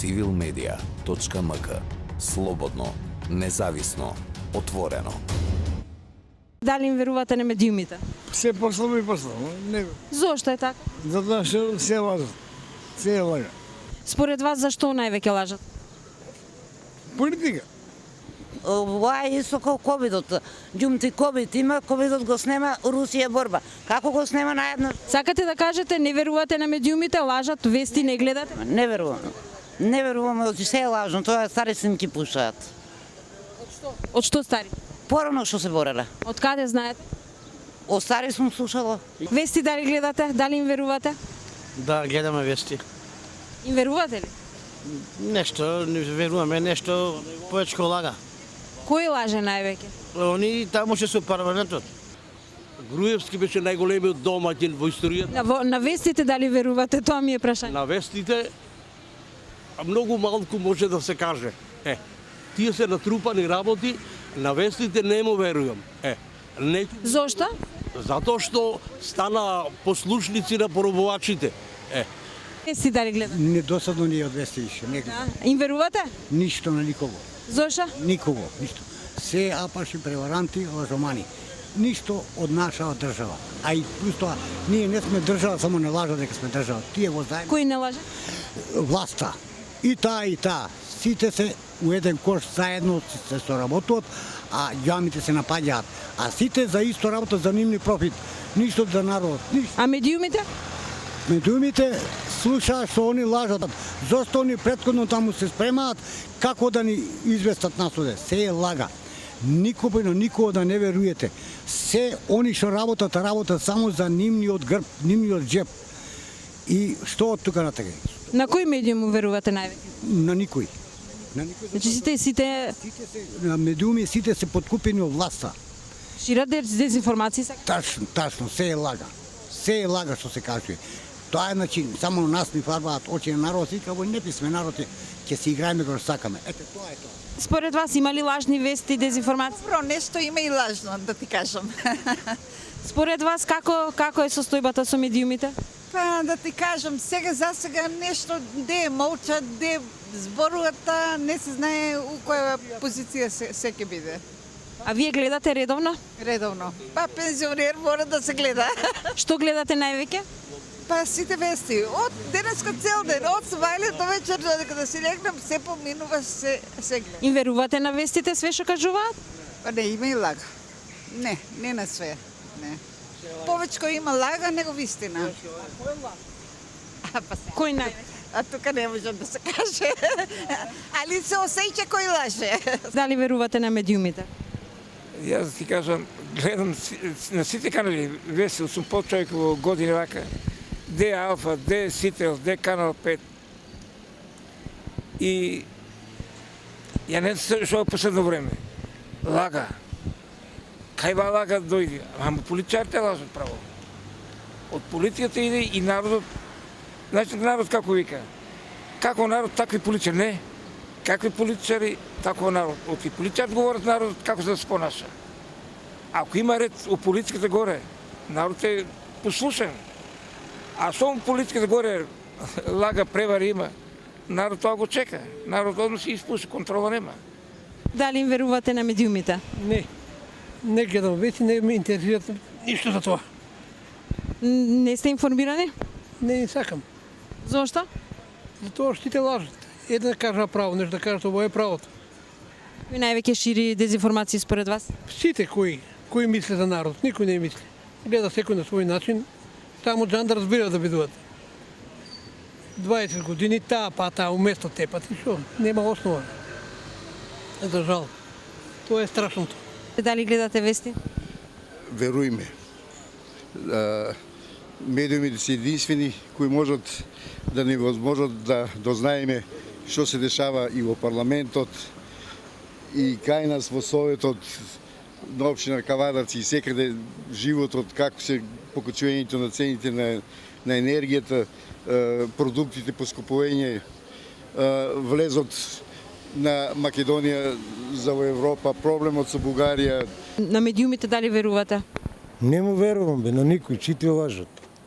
civilmedia.mk. Слободно, независно, отворено. Дали им верувате на медиумите? Се послаби и послаби. Не, Зошто е така? затоа што се лажат. Се лажат. Според вас зашто највеќе лажат? Политика. Ова е исто како ковидот. Ѓумти ковид има, ковидот го снема Русија борба. Како го снема наедно? Сакате да кажете не верувате на медиумите, лажат, вести не гледате? Не верувам. Не верувам, се е лажно, тоа стари снимки пушаат. Од што стари? Порано што се бореле. Од каде знаете? Од стари сум слушала. Вести дали гледате? Дали им верувате? Да, гледаме вести. Им верувате ли? Нешто, не веруваме, нешто повечко лага. Кој лаже највеќе? Они таму ще се парламентот. Груевски беше најголемиот домаќин во историјата. На вестите дали верувате? Тоа ми е прашање. На вестите многу малку може да се каже. Тие се натрупани работи, на вестите не му верувам. Не, Зошто? затоа што стана послушници на поробувачите. Вести дали гледате? Недосадно ни е од вести више. Им верувате? Ништо на никого. Зошто? Никого, ништо. Се апаши, преваранти, лажомани. Ништо од нашава држава. А и плюс тоа, ние не сме држава, само не лажат дека сме држава. Тие во заедно. Кој не лаже? Власта. И таа. Сите се у еден кош заедно се соработуват, а ѓамите се напаѓаат. А сите за исто работат за нивни профит. Ништо за народот. Ништо. А медиумите? Медиумите слушаат што они лажат. Зошто они претходно таму се спремаат како да ни известат насуде. Се е лага. Никого да не веруете. Се они што работат само за нивниот грб, нивниот джеп. И што од тука натака? На кој медиум верувате највеќе? На никој. Значи сите На медиуми сите се подкупени од власта. шират дезинформации сака? Тачно, се е лага. Се е лага што се кажува. Тоа е начин, само нас ни фарбаат очи на народ и како неписмен народ ќе се играеме како сакаме. Ете, тоа е тоа. Според вас има ли лажни вести и дезинформации? Добро, нешто има и лажно, да ти кажам. Според вас како е состојбата со медиумите? Па да ти кажам, за сега нешто де молчат, де зборуваат, не се знае у која позиција се ќе биде. А вие гледате редовно? Редовно. Па пензионер мора да се гледа. Што гледате највеќе? Па сите вести. Од денеска цел ден, од свајле до вечер, додека да си легнам, се поминува, се гледа. Им верувате на вестите све што кажуваат? Па не, има и лага. Не на све. Не. Повечко има лага него вистина. Кој највеќе? А тука не може да се каже. Али се осеќа кој лаже. Дали верувате на медиумите? Јас да ти кажам, гледам на сите канали, весел сум по човек во години вака. Де Алфа, де Сител, де Канал 5. И ја не слушам последно време. Лага. Кај лага дојде? Ама политичарите лажат право. Од политиката иде и народот. Значи народ како вика? Како народ, такви политичари. Не. Какви политичари, таков народ. Оти политичарите говорат народот како да се понаша. Ако има ред у политиката горе, народ е послушен. А што у политиката горе лага, превари има, народ тоа го чека. Народ одно се испуша, контрола нема. Дали им верувате на медиумите? Не гледам вести, не ме интересират ништо за тоа. Не сте информирани? Не сакам. Зошто? Затоа што те лажат. Еден да кажа право, нешто да кажат ова е правото. Кој највеќе шири дезинформации според вас? Сите кои мисле за народ, никој не мисли. Гледа секој на свој начин, таму џан да разбира да бидуват. 20 години таа уместо те ти шо, нема основа. За жал. Тоа е страшното. Дали гледате вести? Верујме. Медиумите се единствени кои можат да ни возможат да дознаеме што се дешава и во парламентот, и кај нас во Советот на општина Кавадарци и секаде животот, како се покачувањето на цените на енергијата, продуктите поскупување, влезот на Македонија за во Европа, проблемот со Бугарија. На медиумите дали верувате? Не му верувам, на никој, чите лажат.